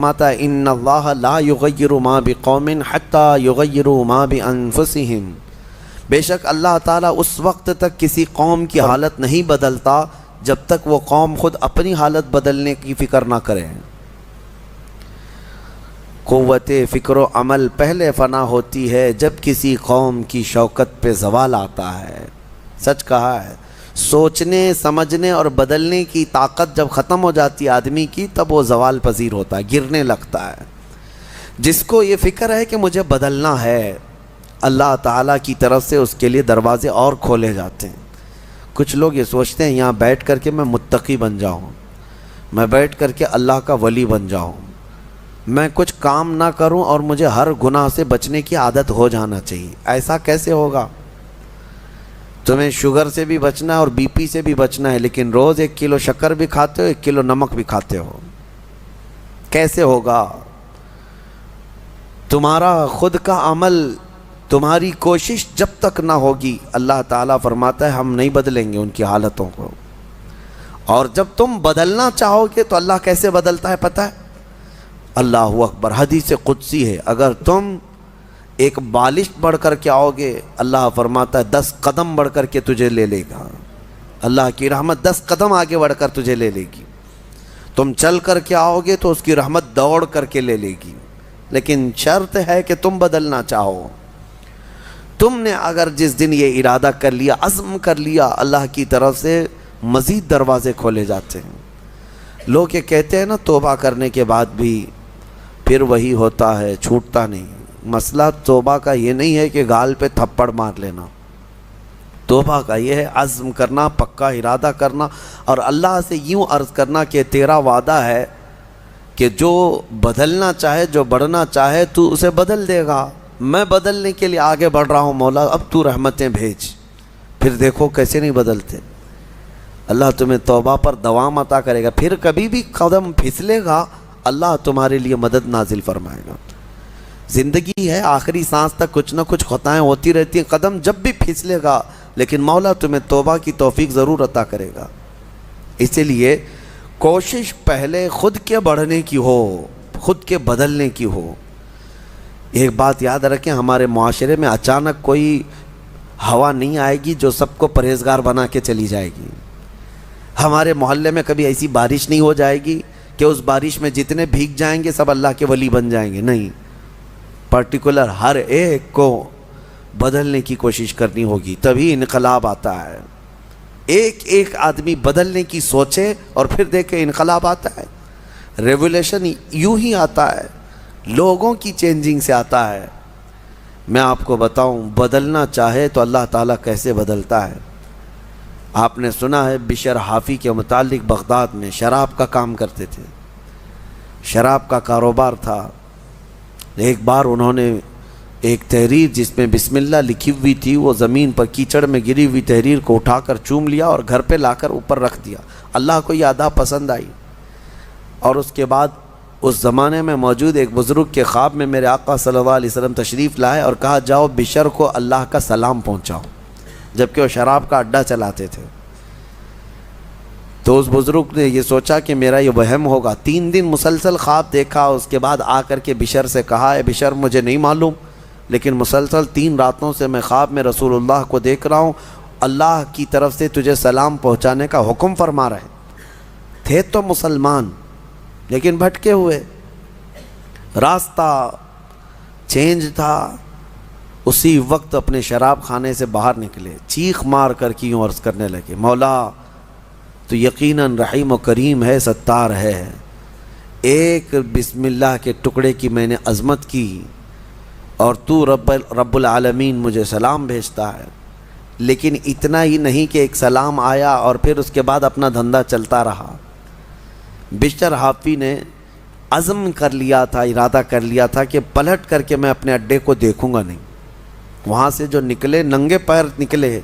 فرماتا ہے ان اللہ لا یغیر ما بقوم حتی یغیروا ما بانفسہم، بے شک اللہ تعالیٰ اس وقت تک کسی قوم کی حالت نہیں بدلتا جب تک وہ قوم خود اپنی حالت بدلنے کی فکر نہ کرے۔ قوت فکر و عمل پہلے فنا ہوتی ہے جب کسی قوم کی شوکت پہ زوال آتا ہے۔ سچ کہا ہے، سوچنے سمجھنے اور بدلنے کی طاقت جب ختم ہو جاتی ہے آدمی کی، تب وہ زوال پذیر ہوتا ہے، گرنے لگتا ہے۔ جس کو یہ فکر ہے کہ مجھے بدلنا ہے، اللہ تعالیٰ کی طرف سے اس کے لیے دروازے اور کھولے جاتے ہیں۔ کچھ لوگ یہ سوچتے ہیں یہاں بیٹھ کر کے میں متقی بن جاؤں، میں بیٹھ کر کے اللہ کا ولی بن جاؤں، میں کچھ کام نہ کروں اور مجھے ہر گناہ سے بچنے کی عادت ہو جانا چاہیے۔ ایسا کیسے ہوگا؟ تمہیں شوگر سے بھی بچنا ہے اور بی پی سے بھی بچنا ہے، لیکن روز 1 کلو شکر بھی کھاتے ہو، 1 کلو نمک بھی کھاتے ہو، کیسے ہوگا؟ تمہارا خود کا عمل، تمہاری کوشش جب تک نہ ہوگی، اللہ تعالیٰ فرماتا ہے ہم نہیں بدلیں گے ان کی حالتوں کو۔ اور جب تم بدلنا چاہو گے تو اللہ کیسے بدلتا ہے پتہ ہے؟ اللہ اکبر، حدیث قدسی ہے، اگر تم ایک بالش بڑھ کر کے آؤ گے، اللہ فرماتا ہے 10 قدم بڑھ کر کے تجھے لے لے گا۔ اللہ کی رحمت 10 قدم آگے بڑھ کر تجھے لے لے گی۔ تم چل کر کے آؤ گے تو اس کی رحمت دوڑ کر کے لے لے گی، لیکن شرط ہے کہ تم بدلنا چاہو۔ تم نے اگر جس دن یہ ارادہ کر لیا، عزم کر لیا، اللہ کی طرف سے مزید دروازے کھولے جاتے ہیں۔ لوگ یہ کہتے ہیں نا توبہ کرنے کے بعد بھی پھر وہی ہوتا ہے، چھوٹتا نہیں۔ مسئلہ توبہ کا یہ نہیں ہے کہ گال پہ تھپڑ مار لینا، توبہ کا یہ ہے عزم کرنا، پکا ارادہ کرنا، اور اللہ سے یوں عرض کرنا کہ تیرا وعدہ ہے کہ جو بدلنا چاہے، جو بڑھنا چاہے تو اسے بدل دے گا۔ میں بدلنے کے لیے آگے بڑھ رہا ہوں مولا، اب تو رحمتیں بھیج۔ پھر دیکھو کیسے نہیں بدلتے۔ اللہ تمہیں توبہ پر دوام عطا کرے گا، پھر کبھی بھی قدم پھسلے گا اللہ تمہارے لیے مدد نازل فرمائے گا۔ زندگی ہے، آخری سانس تک کچھ نہ کچھ خطائیں ہوتی رہتی ہیں، قدم جب بھی پھسلے گا لیکن مولا تمہیں توبہ کی توفیق ضرور عطا کرے گا۔ اسی لیے کوشش پہلے خود کے بڑھنے کی ہو، خود کے بدلنے کی ہو۔ ایک بات یاد رکھیں، ہمارے معاشرے میں اچانک کوئی ہوا نہیں آئے گی جو سب کو پرہیزگار بنا کے چلی جائے گی۔ ہمارے محلے میں کبھی ایسی بارش نہیں ہو جائے گی کہ اس بارش میں جتنے بھیگ جائیں گے سب اللہ کے ولی بن جائیں گے، نہیں، پرٹیکولر ہر ایک کو بدلنے کی کوشش کرنی ہوگی، تبھی انقلاب آتا ہے۔ ایک ایک آدمی بدلنے کی سوچے اور پھر دیکھے انقلاب آتا ہے۔ ریولیوشن یوں ہی آتا ہے، لوگوں کی چینجنگ سے آتا ہے۔ میں آپ کو بتاؤں، بدلنا چاہے تو اللہ تعالیٰ کیسے بدلتا ہے۔ آپ نے سنا ہے بشر حافی کے متعلق، بغداد میں شراب کا کام کرتے تھے، شراب کا کاروبار تھا۔ ایک بار انہوں نے ایک تحریر جس میں بسم اللہ لکھی ہوئی تھی، وہ زمین پر کیچڑ میں گری ہوئی تحریر کو اٹھا کر چوم لیا اور گھر پہ لا کر اوپر رکھ دیا۔ اللہ کو یہ ادا پسند آئی، اور اس کے بعد اس زمانے میں موجود ایک بزرگ کے خواب میں میرے آقا صلی اللہ علیہ وسلم تشریف لائے اور کہا جاؤ بشر کو اللہ کا سلام پہنچاؤ، جبکہ وہ شراب کا اڈا چلاتے تھے۔ تو اس بزرگ نے یہ سوچا کہ میرا یہ وہم ہوگا، 3 دن مسلسل خواب دیکھا، اس کے بعد آ کر کے بشر سے کہا اے بشر مجھے نہیں معلوم، لیکن مسلسل 3 راتوں سے میں خواب میں رسول اللہ کو دیکھ رہا ہوں، اللہ کی طرف سے تجھے سلام پہنچانے کا حکم فرما رہے تھے۔ تو مسلمان لیکن بھٹکے ہوئے، راستہ چینج تھا۔ اسی وقت اپنے شراب خانے سے باہر نکلے، چیخ مار کر کے یوں عرض کرنے لگے مولا تو یقیناً رحیم و کریم ہے، ستار ہے، ایک بسم اللہ کے ٹکڑے کی میں نے عظمت کی اور تو رب العالمین مجھے سلام بھیجتا ہے، لیکن اتنا ہی نہیں کہ ایک سلام آیا اور پھر اس کے بعد اپنا دھندا چلتا رہا۔ بشر حافی نے عزم کر لیا تھا، ارادہ کر لیا تھا کہ پلٹ کر کے میں اپنے اڈے کو دیکھوں گا نہیں۔ وہاں سے جو نکلے ننگے پیر نکلے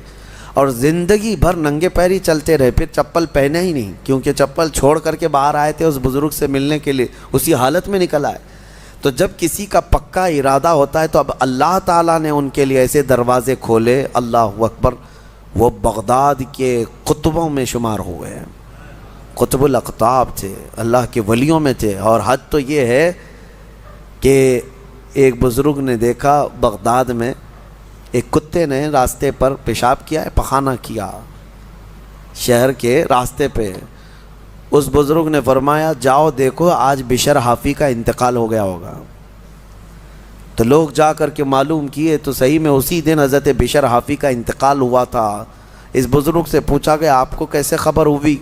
اور زندگی بھر ننگے پیر ہی چلتے رہے، پھر چپل پہنے ہی نہیں، کیونکہ چپل چھوڑ کر کے باہر آئے تھے اس بزرگ سے ملنے کے لیے، اسی حالت میں نکل آئے۔ تو جب کسی کا پکا ارادہ ہوتا ہے تو اب اللہ تعالیٰ نے ان کے لیے ایسے دروازے کھولے، اللہ اکبر، وہ بغداد کے قطبوں میں شمار ہوئے ہیں۔ قطب الاقطاب تھے، اللہ کے ولیوں میں تھے. اور حد تو یہ ہے کہ ایک بزرگ نے دیکھا بغداد میں ایک کتے نے راستے پر پیشاب کیا ہے، پخانہ کیا شہر کے راستے پہ. اس بزرگ نے فرمایا جاؤ دیکھو آج بشر حافی کا انتقال ہو گیا ہوگا. تو لوگ جا کر کے معلوم کیے تو صحیح میں اسی دن حضرت بشر حافی کا انتقال ہوا تھا. اس بزرگ سے پوچھا گیا آپ کو کیسے خبر ہوئی؟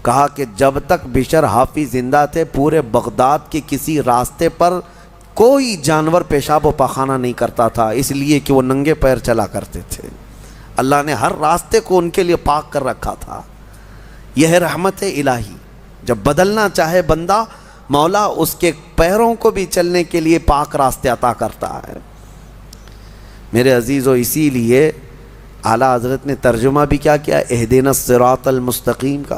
کہا کہ جب تک بشر حافی زندہ تھے پورے بغداد کے کسی راستے پر کوئی جانور پیشاب و پاخانہ نہیں کرتا تھا، اس لیے کہ وہ ننگے پیر چلا کرتے تھے. اللہ نے ہر راستے کو ان کے لیے پاک کر رکھا تھا. یہ ہے رحمت الہی. جب بدلنا چاہے بندہ، مولا اس کے پیروں کو بھی چلنے کے لیے پاک راستے عطا کرتا ہے. میرے عزیزو، اسی لیے اعلیٰ حضرت نے ترجمہ بھی کیا کیا، اہدنا الصراط المستقیم کا.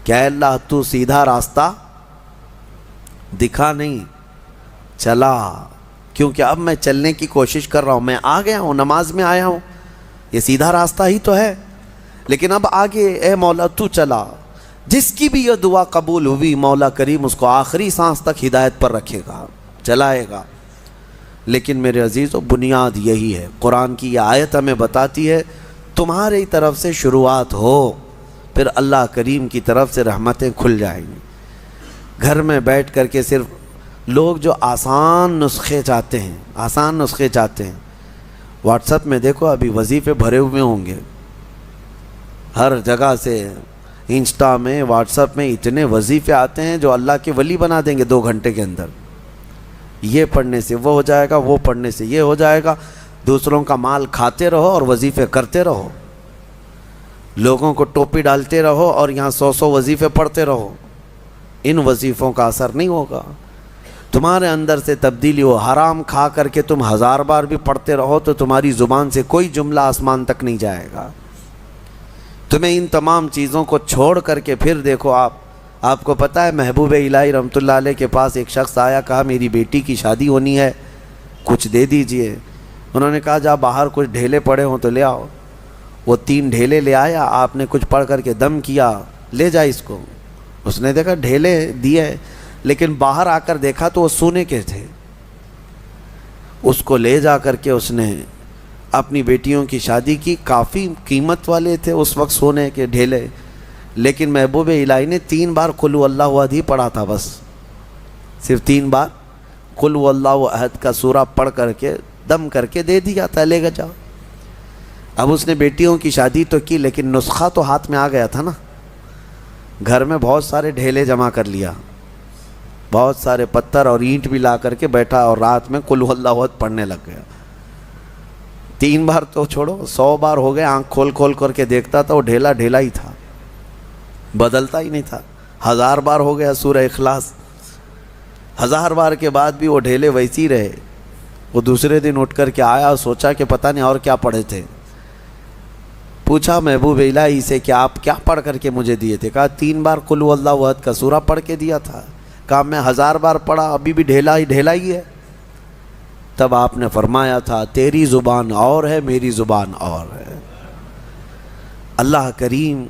کیا اللہ تو سیدھا راستہ دکھا، نہیں چلا. کیونکہ اب میں چلنے کی کوشش کر رہا ہوں، میں آ گیا ہوں، نماز میں آیا ہوں، یہ سیدھا راستہ ہی تو ہے. لیکن اب آگے اے مولا تو چلا. جس کی بھی یہ دعا قبول ہوئی مولا کریم اس کو آخری سانس تک ہدایت پر رکھے گا، چلائے گا. لیکن میرے عزیزو، بنیاد یہی ہے. قرآن کی یہ آیت ہمیں بتاتی ہے تمہاری طرف سے شروعات ہو، پھر اللہ کریم کی طرف سے رحمتیں کھل جائیں گی. گھر میں بیٹھ کر کے صرف لوگ جو آسان نسخے چاہتے ہیں، واٹس ایپ میں دیکھو ابھی وظیفے بھرے ہوئے ہوں گے ہر جگہ سے. انسٹا میں، واٹس ایپ میں اتنے وظیفے آتے ہیں جو اللہ کے ولی بنا دیں گے 2 گھنٹے کے اندر. یہ پڑھنے سے وہ ہو جائے گا، وہ پڑھنے سے یہ ہو جائے گا. دوسروں کا مال کھاتے رہو اور وظیفے کرتے رہو، لوگوں کو ٹوپی ڈالتے رہو اور یہاں 100 وظیفے پڑھتے رہو. ان وظیفوں کا اثر نہیں ہوگا. تمہارے اندر سے تبدیلی ہو. حرام کھا کر کے تم 1000 بار بھی پڑھتے رہو تو تمہاری زبان سے کوئی جملہ آسمان تک نہیں جائے گا. تمہیں ان تمام چیزوں کو چھوڑ کر کے پھر دیکھو. آپ کو پتہ ہے محبوب الہی رحمۃ اللہ علیہ کے پاس ایک شخص آیا، کہا میری بیٹی کی شادی ہونی ہے، کچھ دے دیجئے. انہوں نے کہا جا باہر کچھ ڈھیلے پڑے ہوں تو لے آؤ. وہ 3 ڈھیلے لے آیا. آپ نے کچھ پڑھ کر کے دم کیا، لے جا اس کو. اس نے دیکھا ڈھیلے دیے، لیکن باہر آ کر دیکھا تو وہ سونے کے تھے. اس کو لے جا کر کے اس نے اپنی بیٹیوں کی شادی کی. کافی قیمت والے تھے اس وقت سونے کے ڈھیلے، لیکن محبوب الہی نے 3 بار قل هو اللہ احد ہی پڑھا تھا. بس صرف 3 بار قل هو اللہ احد کا سورہ پڑھ کر کے دم کر کے دے دیا تھا، لے گا جاؤ. اب اس نے بیٹیوں کی شادی تو کی، لیکن نسخہ تو ہاتھ میں آ گیا تھا نا. گھر میں بہت سارے ڈھیلے جمع کر لیا، بہت سارے پتھر اور اینٹ بھی لا کر کے بیٹھا اور رات میں قل هو اللہ احد پڑھنے لگ گیا. 3 بار تو چھوڑو، 100 بار ہو گئے. آنکھ کھول کھول کر کے دیکھتا تھا وہ ڈھیلا ڈھیلا ہی تھا، بدلتا ہی نہیں تھا. 1000 بار ہو گیا سورہ اخلاص، 1000 بار کے بعد بھی وہ ڈھیلے ویسی رہے. وہ دوسرے دن اٹھ کر کے آیا اور سوچا کہ پتہ نہیں اور کیا پڑھے تھے. پوچھا محبوب الہی سے کہ آپ کیا پڑھ کر کے مجھے دیے تھے؟ کہا 3 بار قل هو اللہ احد کا سورہ پڑھ کے دیا تھا. کہا میں 1000 بار پڑھا، ابھی بھی ڈھیلا ہی ہے. تب آپ نے فرمایا تھا تیری زبان اور ہے، میری زبان اور ہے. اللہ کریم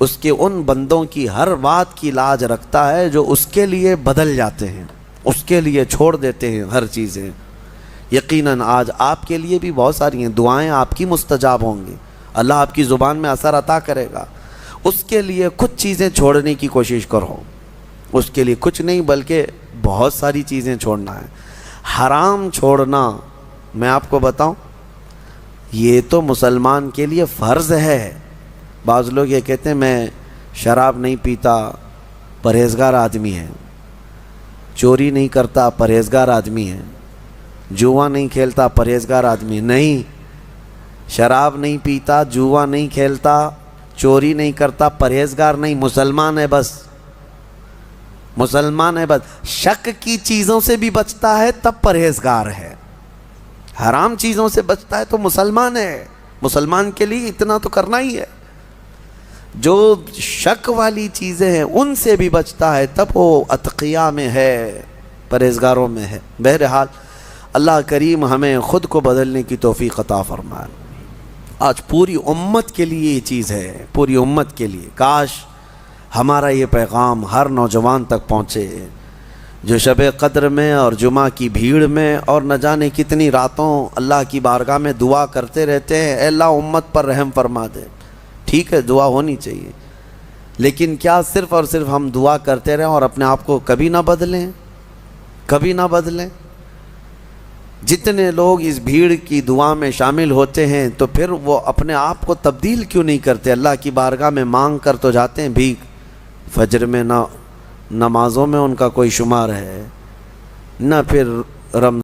اس کے ان بندوں کی ہر بات کی لاج رکھتا ہے جو اس کے لیے بدل جاتے ہیں، اس کے لیے چھوڑ دیتے ہیں ہر چیزیں. یقیناً آج آپ کے لیے بھی بہت ساری ہیں دعائیں آپ کی مستجاب ہوں گی. اللہ آپ کی زبان میں اثر عطا کرے گا. اس کے لیے کچھ چیزیں چھوڑنے کی کوشش کرو. اس کے لیے کچھ نہیں بلکہ بہت ساری چیزیں چھوڑنا ہے. حرام چھوڑنا، میں آپ کو بتاؤں، یہ تو مسلمان کے لیے فرض ہے. بعض لوگ یہ کہتے ہیں میں شراب نہیں پیتا، پرہیزگار آدمی ہے. چوری نہیں کرتا، پرہیزگار آدمی ہے. جوا نہیں کھیلتا، پرہیزگار آدمی. نہیں، شراب نہیں پیتا، جوا نہیں کھیلتا، چوری نہیں کرتا، پرہیزگار نہیں، مسلمان ہے بس. مسلمان ہے بس. شک کی چیزوں سے بھی بچتا ہے تب پرہیزگار ہے. حرام چیزوں سے بچتا ہے تو مسلمان ہے. مسلمان کے لیے اتنا تو کرنا ہی ہے. جو شک والی چیزیں ہیں ان سے بھی بچتا ہے تب وہ اتقیاء میں ہے، پرہیزگاروں میں ہے. بہرحال اللہ کریم ہمیں خود کو بدلنے کی توفیق عطا فرمائے. آج پوری امت کے لیے یہ چیز ہے، پوری امت کے لیے. کاش ہمارا یہ پیغام ہر نوجوان تک پہنچے جو شب قدر میں اور جمعہ کی بھیڑ میں اور نہ جانے کتنی راتوں اللہ کی بارگاہ میں دعا کرتے رہتے ہیں، اے اللہ امت پر رحم فرما دے۔ ٹھیک ہے، دعا ہونی چاہیے، لیکن کیا صرف اور صرف ہم دعا کرتے رہیں اور اپنے آپ کو کبھی نہ بدلیں؟ کبھی نہ بدلیں؟ جتنے لوگ اس بھیڑ کی دعا میں شامل ہوتے ہیں تو پھر وہ اپنے آپ کو تبدیل کیوں نہیں کرتے؟ اللہ کی بارگاہ میں مانگ کر تو جاتے ہیں بھیک، فجر میں نہ نمازوں میں ان کا کوئی شمار ہے، نہ پھر رمضان